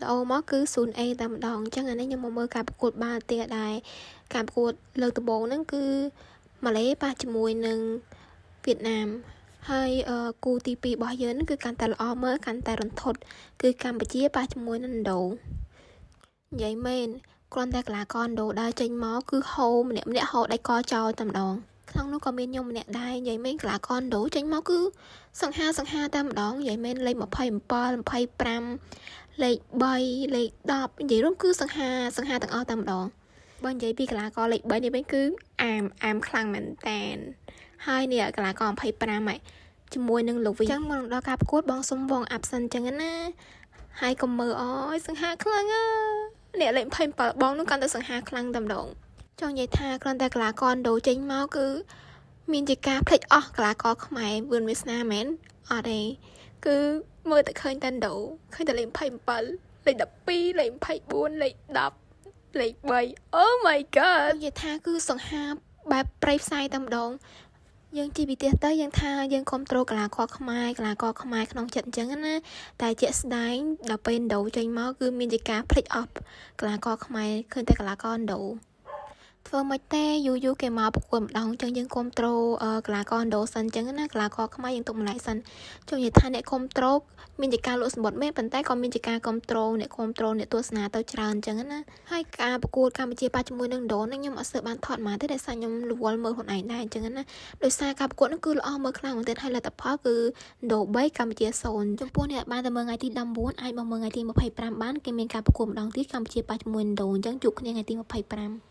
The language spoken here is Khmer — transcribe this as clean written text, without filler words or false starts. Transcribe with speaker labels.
Speaker 1: អូមកគឺ 0A តែម្ដងអញ្ចឹងអានេះខ្ញុំមកមើលការប្រកួតបាល់ទៀតដែរការប្រកួតលើកដំបូងហ្នឹងគឺម៉ាឡេប៉ះជាមួយនឹងវៀតណាមហើយគូទី2របស់យើងគឺកាន់តែល្អមើលកាន់តែរន្ធត់គឺកម្ពុជាប៉ះជាមួយនឹងឥណ្ឌូនិយាយមែនគ្រាន់តែកីឡាករឥណ្ឌូដើរចេញមកគឺហូរម្នាក់ហូរដៃកចោលតែម្ដងក្នុងនោះក៏មានខ្ញុំម្នាក់ដែរនិយាយមែនកីឡាករឥណ្ឌូចេញមកគឺសង្ហាតែម្ដងនិយាយមែនលេខ27 25លេខ3លេខ10និយាយរួមគឺសង្ហាទាំងអស់តែម្ដងបើនិយាយពីកីឡាករលេខ3នេះវិញគឺអាមខ្លាំងមែនតែនហើយនេះកីឡាករ25ហ្នឹងជាមួយនឹងលោកវិញអញ្ចឹងមកដល់ការប្រកួតបងសុំវងអាប់សិនអញ្ចឹងណាហើយកុំមើលអូយសង្ហាខ្លាំងអ្នកលេខ27បងនោះកាន់តែសង្ហាខ្លាំងតែម្ដងចង់និយាយថាគ្រាន់តែកីឡាករឥណ្ឌូចេញមកគឺមានជាការភ្លេចអស់កីឡាករខ្មែរវឿនវាសនាមែនអត់ទេគឺមើលតែឃើញតែឥណ្ឌូឃើញតែលេខ27លេខ12លេខ24លេខ10លេខ3 Oh my god និយាយថាគឺសង្ហាបែបប្រៃផ្សាយតែម្ដងយើងជីវិតទៅយើងថាយើងគ្រប់គ្រងកីឡាករខ្មែរក្នុងចិត្តអញ្ចឹងណាតែជាក់ស្ដែងដល់ពេលឥណ្ឌូចេញមកគឺមានជាការភ្លេចអស់កីឡាករខ្មែរឃើញតែកីឡាករឥណ្ឌូធ្វើមិនទេយូរគេមកប្រកួតម្ដងអញ្ចឹងយើងគ្រប់គ្រងកីឡាករឥណ្ឌូសិនអញ្ចឹងណាកីឡាករខ្មែរយើងទុកម្លេះសិនចង់និយាយថាអ្នកគ្រប់គ្រងមានជាការលក់សម្បត្តិមែនប៉ុន្តែក៏មានជាការគ្រប់គ្រងអ្នកទស្សនាទៅច្រើនអញ្ចឹងណាហើយការប្រកួតកម្ពុជាប៉ះជាមួយនឹងឥណ្ឌូនេះខ្ញុំអត់សូវបានថតមកទេដោយសារខ្ញុំរវល់មើលខ្លួនឯងដែរអញ្ចឹងណាដោយសារការប្រកួតនោះគឺល្អមើលខ្លាំងមែនទែនហើយលទ្ធផលគឺឥណ្ឌូ3កម្ពុជា0ចំពោះអ្នកបានតែមើលថ្ងៃទី19អាចមកមើលថ្ងៃទី25បានគេមានការប្រកួតម្ដងទៀតកម្ពុជាប៉ះជាមួយឥណ្ឌូអញ្ចឹងជួបគ្នាថ្ងៃទី25